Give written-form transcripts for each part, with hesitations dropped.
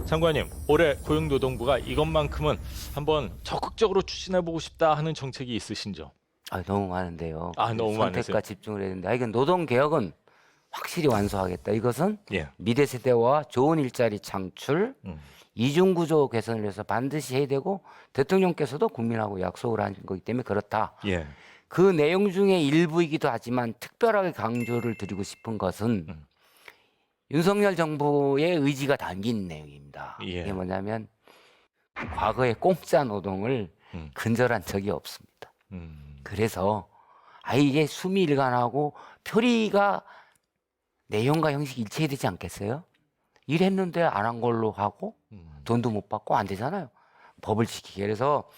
장관님, 올해 고용노동부가 이것만큼은 한번 적극적으로 추진해보고 싶다 하는 정책이 있으신죠? 너무 많은데요. 너무 선택과 많으세요. 집중을 해야 된다. 이건 노동 개혁은 확실히 완수하겠다. 이것은 예. 미래 세대와 좋은 일자리 창출, 이중 구조 개선을 위해서 반드시 해야 되고 대통령께서도 국민하고 약속을 하신 거기 때문에 그렇다. 예. 그 내용 중에 일부이기도 하지만 특별하게 강조를 드리고 싶은 것은 윤석열 정부의 의지가 담긴 내용입니다. 예. 이게 뭐냐면 과거에 공짜 노동을 근절한 적이 없습니다. 그래서 이게 수미 일관하고 표리가 내용과 형식이 일치해야 되지 않겠어요? 일했는데 안 한 걸로 하고 돈도 못 받고 안 되잖아요. 법을 지키게. 그래서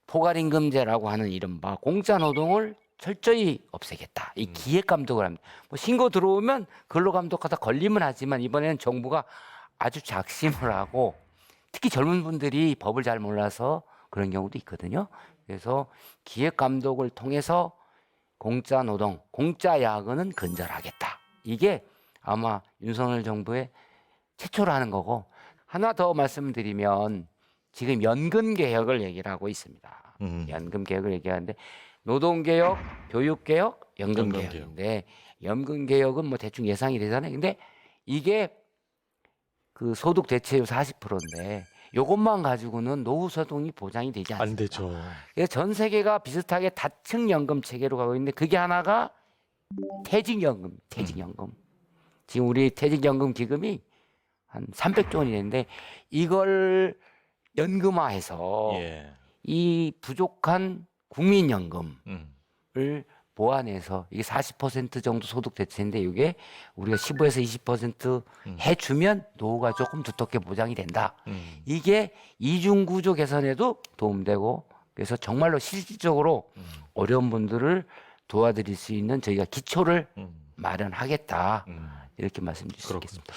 포괄임금제라고 하는 이른바 공짜 노동을 철저히 없애겠다. 이 기획감독을 합니다. 뭐 신고 들어오면 근로감독하다 걸리면 하지만 이번에는 정부가 아주 작심을 하고 특히 젊은 분들이 법을 잘 몰라서 그런 경우도 있거든요. 그래서 기획감독을 통해서 공짜 노동, 공짜 야근은 근절하겠다. 이게 아마 윤석열 정부의 최초로 하는 거고 하나 더 말씀드리면 지금 연금 개혁을 얘기를 하고 있습니다. 연금 개혁을 얘기하는데 노동 개혁, 교육 개혁, 연금 개혁인데 연금 개혁은 뭐 대충 예상이 되잖아요. 근데 이게 그 소득 대체율 40%인데 요것만 가지고는 노후 소득이 보장이 되지 않습니다. 안 되죠. 그래서 전 세계가 비슷하게 다층 연금 체계로 가고 있는데 그게 하나가 퇴직연금, 퇴직연금. 지금 우리 퇴직연금 기금이 한 300조 원이 되는데 이걸 연금화해서 예. 이 부족한 국민연금을 음. 보완해서 이게 40% 정도 소득 대체인데 이게 우리가 15에서 20% 해주면 노후가 조금 두텁게 보장이 된다. 이게 이중구조 개선에도 도움되고 그래서 정말로 실질적으로 어려운 분들을 도와드릴 수 있는 저희가 기초를 마련하겠다. 이렇게 말씀드릴 수 있겠습니다.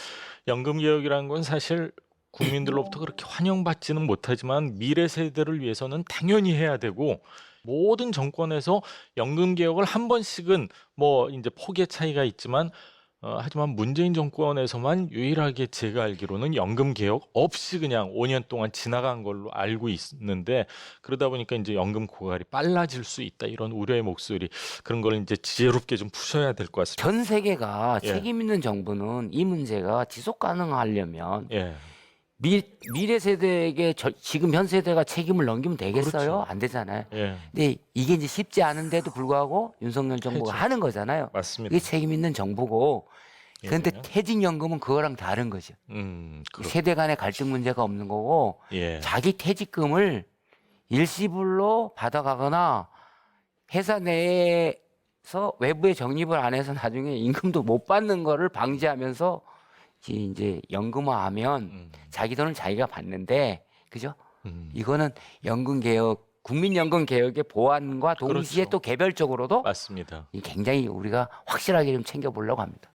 연금 개혁이라는 건 사실 국민들로부터 그렇게 환영받지는 못하지만 미래 세대를 위해서는 당연히 해야 되고 모든 정권에서 연금 개혁을 한 번씩은 뭐 이제 폭의 차이가 있지만 하지만 문재인 정권에서만 유일하게 제가 알기로는 연금 개혁 없이 그냥 5년 동안 지나간 걸로 알고 있는데 그러다 보니까 이제 연금 고갈이 빨라질 수 있다 이런 우려의 목소리 그런 걸 이제 지혜롭게 좀 푸셔야 될 것 같습니다. 전 세계가 예. 책임 있는 정부는 이 문제가 지속 가능하려면 예. 미래 세대에게 지금 현 세대가 책임을 넘기면 되겠어요? 그렇죠. 안 되잖아요. 예. 근데 이게 이제 쉽지 않은데도 불구하고 윤석열 정부가 해죠. 하는 거잖아요. 맞습니다. 이게 책임 있는 정부고. 그런데 예. 퇴직연금은 그거랑 다른 거죠. 그렇죠. 세대 간의 갈등 문제가 없는 거고 예. 자기 퇴직금을 일시불로 받아가거나 회사 내에서 외부에 적립을 안 해서 나중에 임금도 못 받는 거를 방지하면서 이제 연금화하면 자기 돈을 자기가 받는데 그죠? 이거는 연금 개혁, 국민연금 개혁의 보완과 동시에 그렇죠. 또 개별적으로도 맞습니다. 굉장히 우리가 확실하게 좀 챙겨보려고 합니다.